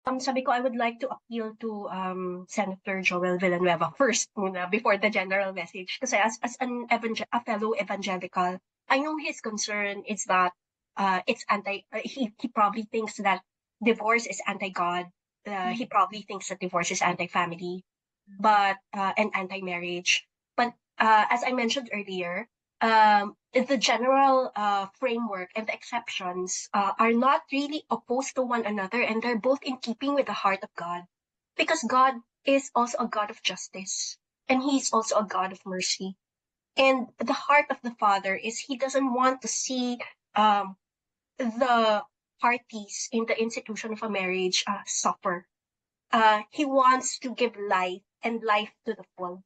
Sabi ko, I would like to appeal to Senator Joel Villanueva first muna before the general message. Kasi as a fellow evangelical, I know his concern is that it's he probably thinks that divorce is anti-God. He probably thinks that divorce is anti-family, but and anti-marriage. But as I mentioned earlier, the general framework and the exceptions are not really opposed to one another, and they're both in keeping with the heart of God, because God is also a God of justice, and He's also a God of mercy. And the heart of the Father is He doesn't want to see the parties in the institution of a marriage suffer. He wants to give life and life to the full.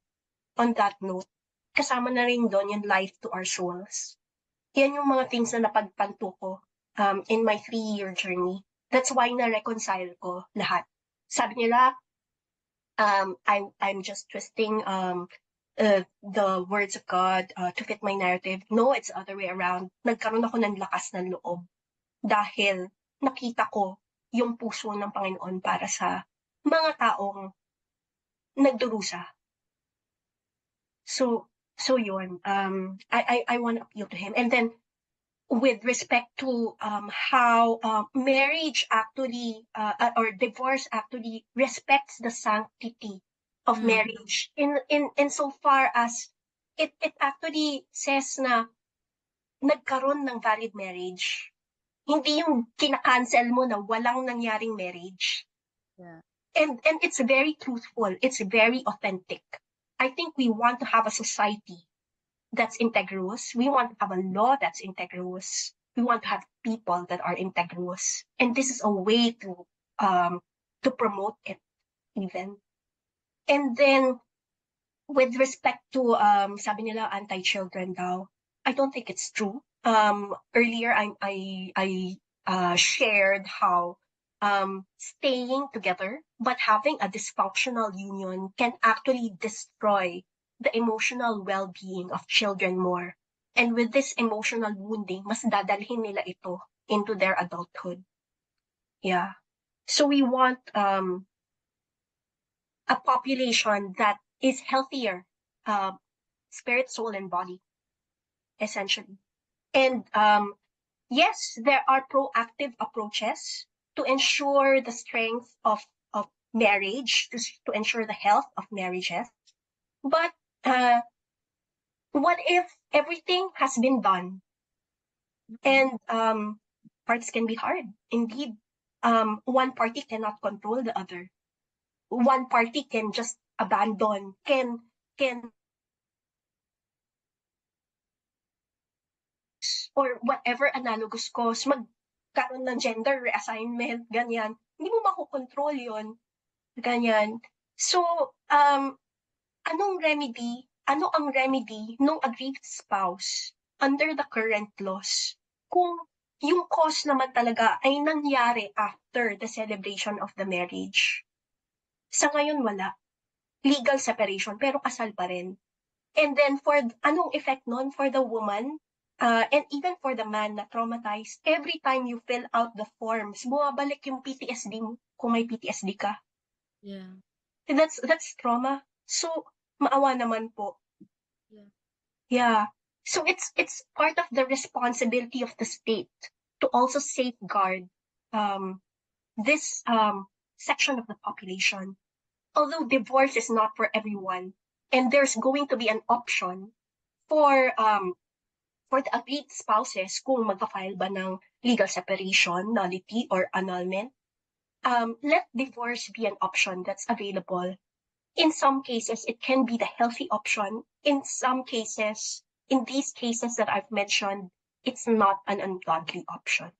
On that note, kasama na rin doon yung life to our souls. Yan yung mga things na napagtanto ko in my 3-year journey. That's why na-reconcile ko lahat. Sabi nila, I'm just twisting the words of God to fit my narrative. No, it's the other way around. Nagkaroon ako ng lakas ng loob dahil nakita ko yung puso ng Panginoon para sa mga taong nagdurusa. So yun, I want to appeal to him. And then with respect to how marriage actually or divorce actually respects the sanctity of marriage in so far as it actually says na nagkaroon ng valid marriage. Hindi yung kina-cancel mo na walang nangyaring marriage. Yeah. And it's very truthful. It's very authentic. I think we want to have a society that's integrous. We want to have a law that's integrous. We want to have people that are integrous. And this is a way to promote it even. And then with respect to sabi nila anti-children daw, I don't think it's true. Earlier I shared how staying together but having a dysfunctional union can actually destroy the emotional well-being of children more. And with this emotional wounding, mas dadalhin nila ito into their adulthood. Yeah. So we want a population that is healthier, spirit, soul, and body, essentially. And yes, there are proactive approaches to ensure the strength of marriage, to ensure the health of marriages. But what if everything has been done? And parts can be hard. Indeed, one party cannot control the other. One party can just abandon, can or whatever analogous cause, magkaroon ng gender reassignment, ganyan. Hindi mo makokontrol yon, ganyan. So, anong remedy, ano ang remedy nung aggrieved spouse under the current laws kung yung cause naman talaga ay nangyari after the celebration of the marriage? Sa ngayon, wala. Legal separation, pero kasal pa rin. And then, anong effect nun for the woman, and even for the man na traumatized, every time you fill out the forms, bumabalik yung PTSD mo kung may PTSD ka. Yeah. And that's trauma. So, maawa naman po. Yeah. Yeah. So it's part of the responsibility of the state to also safeguard this section of the population. Although divorce is not for everyone, and there's going to be an option for the agreed spouses kung magpa-file ba ng legal separation, nullity, or annulment, let divorce be an option that's available. In some cases, it can be the healthy option. In some cases, in these cases that I've mentioned, it's not an ungodly option.